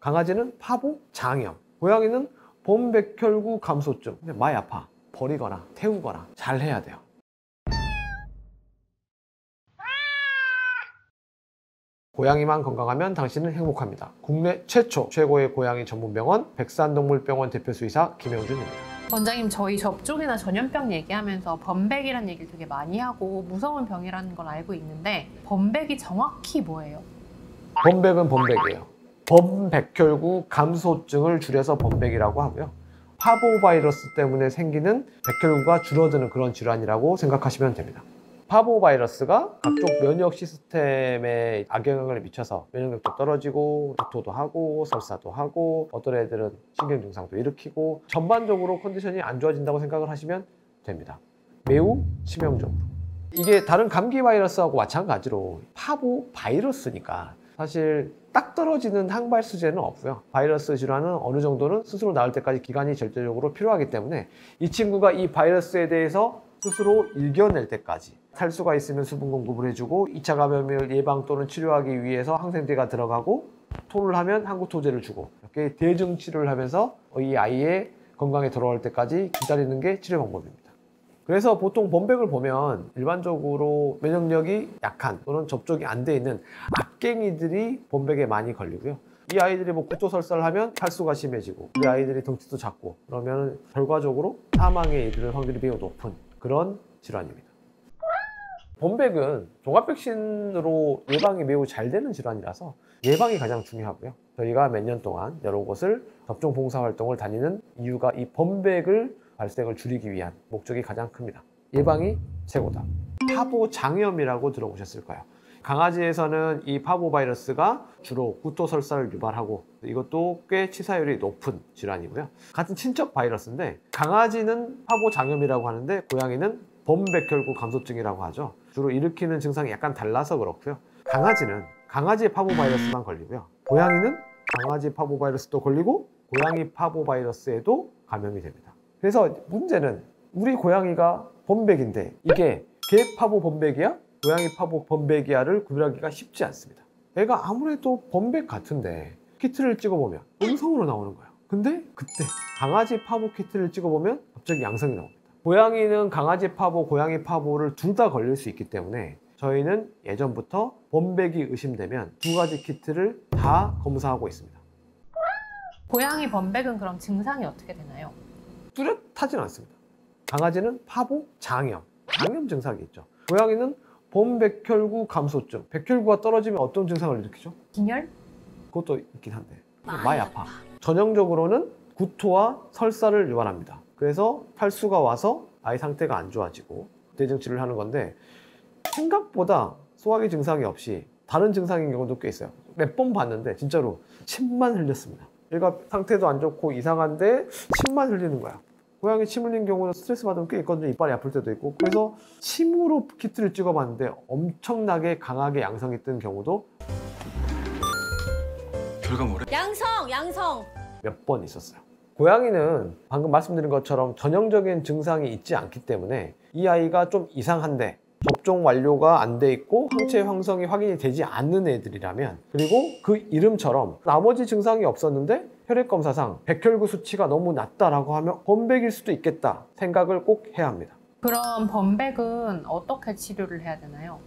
강아지는 파보, 장염, 고양이는 범백혈구 감소증. 근데 많이 아파. 버리거나 태우거나 잘 해야 돼요. 고양이만 건강하면 당신은 행복합니다. 국내 최초 최고의 고양이 전문병원 백산동물병원 대표수의사 김영준입니다. 원장님, 저희 접종이나 전염병 얘기하면서 범백이라는 얘기를 되게 많이 하고 무서운 병이라는 걸 알고 있는데 범백이 정확히 뭐예요? 범백은 범백이에요. 범백혈구 감소증을 줄여서 범백이라고 하고요. 파보바이러스 때문에 생기는 백혈구가 줄어드는 그런 질환이라고 생각하시면 됩니다. 파보바이러스가 각종 면역 시스템에 악영향을 미쳐서 면역력도 떨어지고 구토도 하고 설사도 하고 어떤 애들은 신경 증상도 일으키고 전반적으로 컨디션이 안 좋아진다고 생각을 하시면 됩니다. 매우 치명적으로. 이게 다른 감기 바이러스하고 마찬가지로 파보바이러스니까 사실 딱 떨어지는 항발수제는 없고요. 바이러스 질환은 어느 정도는 스스로 나을 때까지 기간이 절대적으로 필요하기 때문에 이 친구가 이 바이러스에 대해서 스스로 이겨낼 때까지 탈수가 있으면 수분 공급을 해주고 2차 감염을 예방 또는 치료하기 위해서 항생제가 들어가고 토를 하면 항구토제를 주고 이렇게 대증 치료를 하면서 이 아이의 건강에 돌아올 때까지 기다리는 게 치료 방법입니다. 그래서 보통 범백을 보면 일반적으로 면역력이 약한 또는 접촉이 안 돼 있는 악갱이들이 범백에 많이 걸리고요. 이 아이들이 뭐 구토설사를 하면 탈수가 심해지고 우리 아이들이 덩치도 작고 그러면 결과적으로 사망에 이르는 확률이 매우 높은 그런 질환입니다. 범백은 종합백신으로 예방이 매우 잘 되는 질환이라서 예방이 가장 중요하고요. 저희가 몇 년 동안 여러 곳을 접종 봉사활동을 다니는 이유가 이 범백을 발생을 줄이기 위한 목적이 가장 큽니다. 예방이 최고다. 파보장염이라고 들어보셨을 거예요. 강아지에서는 이 파보바이러스가 주로 구토설사를 유발하고 이것도 꽤 치사율이 높은 질환이고요. 같은 친척 바이러스인데 강아지는 파보장염이라고 하는데 고양이는 범백혈구 감소증이라고 하죠. 주로 일으키는 증상이 약간 달라서 그렇고요. 강아지는 강아지 파보바이러스만 걸리고요. 고양이는 강아지 파보바이러스도 걸리고 고양이 파보바이러스에도 감염이 됩니다. 그래서 문제는 우리 고양이가 범백인데 이게 개 파보 범백이야? 고양이 파보 범백이야를 구별하기가 쉽지 않습니다. 애가 아무래도 범백 같은데 키트를 찍어보면 음성으로 나오는 거예요. 근데 그때 강아지 파보 키트를 찍어보면 갑자기 양성이 나옵니다. 고양이는 강아지 파보, 고양이 파보를 둘 다 걸릴 수 있기 때문에 저희는 예전부터 범백이 의심되면 두 가지 키트를 다 검사하고 있습니다. 고양이 범백은 그럼 증상이 어떻게 되나요? 뚜렷하진 않습니다. 강아지는 파보, 장염 증상이 있죠. 고양이는 범백혈구 감소증, 백혈구가 떨어지면 어떤 증상을 일으키죠? 빈혈? 그것도 있긴 한데 많이 아파. 전형적으로는 구토와 설사를 유발합니다. 그래서 탈수가 와서 아이 상태가 안 좋아지고 대증치료를 하는 건데 생각보다 소화기 증상이 없이 다른 증상인 경우도 꽤 있어요. 몇 번 봤는데 진짜로 침만 흘렸습니다. 얘가 상태도 안 좋고 이상한데 침만 흘리는 거야. 고양이 침 흘린 경우는 스트레스 받으면 꽤 있거든요. 이빨이 아플 때도 있고. 그래서 침으로 키트를 찍어봤는데 엄청나게 강하게 양성이 뜬 경우도 결과물에 양성! 몇 번 있었어요. 고양이는 방금 말씀드린 것처럼 전형적인 증상이 있지 않기 때문에 이 아이가 좀 이상한데 접종 완료가 안 돼 있고 항체 형성이 확인이 되지 않는 애들이라면 그리고 그 이름처럼 나머지 증상이 없었는데 혈액검사상 백혈구 수치가 너무 낮다라고 하면 범백일 수도 있겠다 생각을 꼭 해야 합니다. 그럼 범백은 어떻게 치료를 해야 되나요?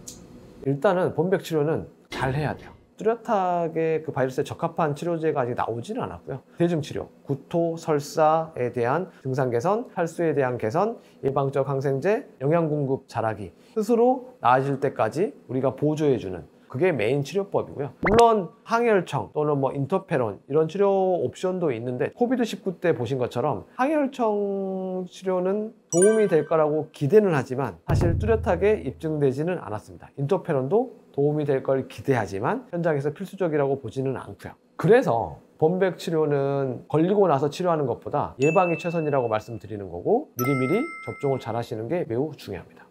일단은 범백 치료는 잘 해야 돼요. 뚜렷하게 그 바이러스에 적합한 치료제가 아직 나오지는 않았고요. 대증치료, 구토, 설사에 대한 증상 개선, 탈수에 대한 개선, 예방적 항생제, 영양 공급 잘하기 스스로 나아질 때까지 우리가 보조해주는 그게 메인 치료법이고요. 물론 항혈청 또는 뭐 인터페론 이런 치료 옵션도 있는데 코비드19 때 보신 것처럼 항혈청 치료는 도움이 될 거라고 기대는 하지만 사실 뚜렷하게 입증되지는 않았습니다. 인터페론도 도움이 될 걸 기대하지만 현장에서 필수적이라고 보지는 않고요. 그래서 범백 치료는 걸리고 나서 치료하는 것보다 예방이 최선이라고 말씀드리는 거고 미리미리 접종을 잘 하시는 게 매우 중요합니다.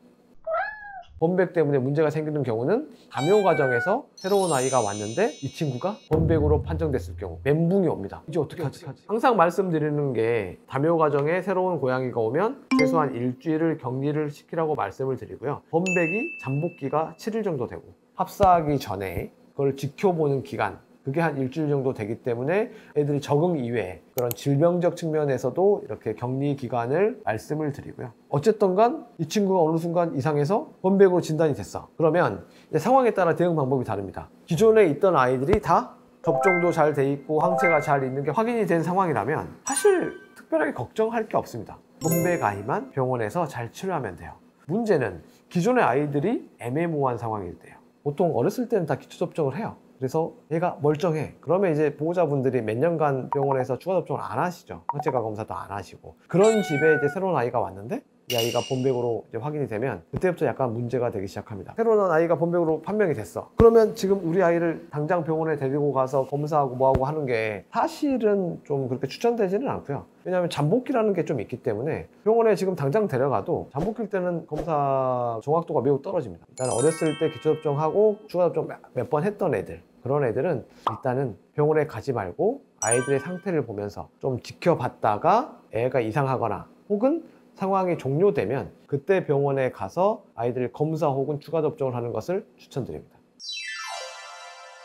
범백 때문에 문제가 생기는 경우는 감요 과정에서 새로운 아이가 왔는데 이 친구가 범백으로 판정됐을 경우 멘붕이 옵니다. 이제 어떻게 하지? 항상 말씀드리는 게 감요 과정에 새로운 고양이가 오면 최소한 일주일을 격리를 시키라고 말씀을 드리고요. 범백이 잠복기가 7일 정도 되고 합사하기 전에 그걸 지켜보는 기간, 그게 한 일주일 정도 되기 때문에 애들이 적응 이외에 그런 질병적 측면에서도 이렇게 격리 기간을 말씀을 드리고요. 어쨌든 간 이 친구가 어느 순간 이상해서 범백으로 진단이 됐어. 그러면 이제 상황에 따라 대응 방법이 다릅니다. 기존에 있던 아이들이 다 접종도 잘 돼 있고 항체가 잘 있는 게 확인이 된 상황이라면 사실 특별하게 걱정할 게 없습니다. 범백 아이만 병원에서 잘 치료하면 돼요. 문제는 기존의 아이들이 애매모호한 상황일 때요. 보통 어렸을 때는 다 기초 접종을 해요. 그래서 얘가 멀쩡해. 그러면 이제 보호자분들이 몇 년간 병원에서 추가 접종을 안 하시죠. 항체가 검사도 안 하시고. 그런 집에 이제 새로운 아이가 왔는데 이 아이가 범백으로 이제 확인이 되면 그때부터 약간 문제가 되기 시작합니다. 새로운 아이가 범백으로 판명이 됐어. 그러면 지금 우리 아이를 당장 병원에 데리고 가서 검사하고 뭐하고 하는 게 사실은 좀 그렇게 추천되지는 않고요. 왜냐하면 잠복기라는 게 좀 있기 때문에 병원에 지금 당장 데려가도 잠복기일 때는 검사 정확도가 매우 떨어집니다. 일단 어렸을 때 기초접종하고 추가접종 몇 번 했던 애들, 그런 애들은 일단은 병원에 가지 말고 아이들의 상태를 보면서 좀 지켜봤다가 애가 이상하거나 혹은 상황이 종료되면 그때 병원에 가서 아이들 검사 혹은 추가 접종을 하는 것을 추천드립니다.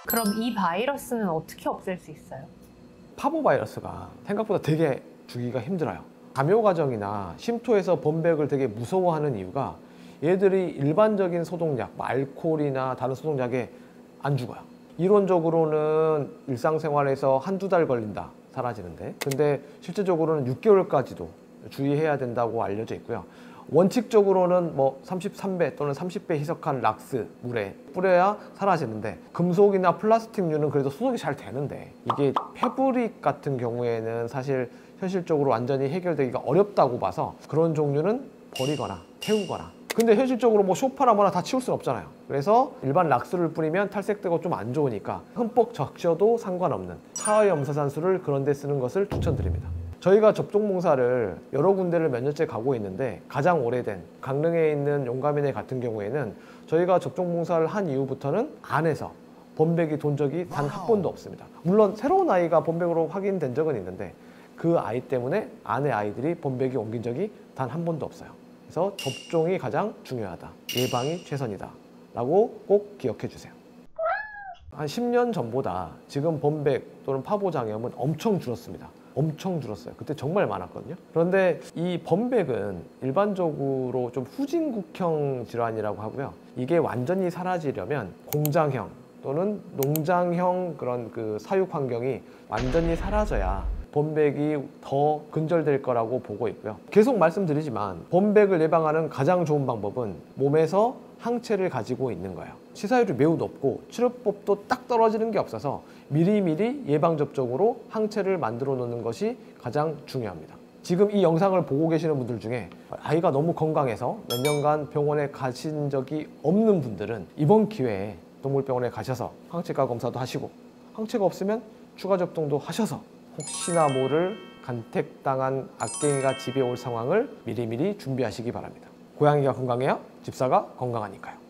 그럼 이 바이러스는 어떻게 없앨 수 있어요? 파보바이러스가 생각보다 되게 죽이기가 힘들어요. 감요 과정이나 심토에서 범백을 되게 무서워하는 이유가 얘들이 일반적인 소독약, 알코올이나 다른 소독약에 안 죽어요. 이론적으로는 일상생활에서 한두 달 걸린다, 사라지는데. 근데 실제적으로는 6개월까지도 주의해야 된다고 알려져 있고요. 원칙적으로는 뭐 33배 또는 30배 희석한 락스 물에 뿌려야 사라지는데 금속이나 플라스틱류는 그래도 소독이 잘 되는데 이게 패브릭 같은 경우에는 사실 현실적으로 완전히 해결되기가 어렵다고 봐서 그런 종류는 버리거나 태우거나. 근데 현실적으로 뭐 소파나 뭐나 다 치울 수는 없잖아요. 그래서 일반 락스를 뿌리면 탈색되고 좀 안 좋으니까 흠뻑 적셔도 상관없는 차의염사산수를 그런 데 쓰는 것을 추천드립니다. 저희가 접종봉사를 여러 군데를 몇 년째 가고 있는데 가장 오래된 강릉에 있는 용가민회 같은 경우에는 저희가 접종봉사를 한 이후부터는 안에서 범백이 돈 적이 단 한 번도 없습니다. 물론 새로운 아이가 범백으로 확인된 적은 있는데 그 아이 때문에 안의 아이들이 범백이 옮긴 적이 단 한 번도 없어요. 그래서 접종이 가장 중요하다. 예방이 최선이다. 라고 꼭 기억해 주세요. 한 10년 전보다 지금 범백 또는 파보장염은 엄청 줄었습니다. 엄청 줄었어요. 그때 정말 많았거든요. 그런데 이 범백은 일반적으로 좀 후진국형 질환이라고 하고요. 이게 완전히 사라지려면 공장형 또는 농장형 그런 그 사육 환경이 완전히 사라져야 범백이 더 근절될 거라고 보고 있고요. 계속 말씀드리지만 범백을 예방하는 가장 좋은 방법은 몸에서 항체를 가지고 있는 거예요. 치사율이 매우 높고 치료법도 딱 떨어지는 게 없어서 미리미리 예방접종으로 항체를 만들어 놓는 것이 가장 중요합니다. 지금 이 영상을 보고 계시는 분들 중에 아이가 너무 건강해서 몇 년간 병원에 가신 적이 없는 분들은 이번 기회에 동물병원에 가셔서 항체가 검사도 하시고 항체가 없으면 추가 접종도 하셔서 혹시나 모를 간택당한 악갱이가 집에 올 상황을 미리미리 준비하시기 바랍니다. 고양이가 건강해야 집사가 건강하니까요.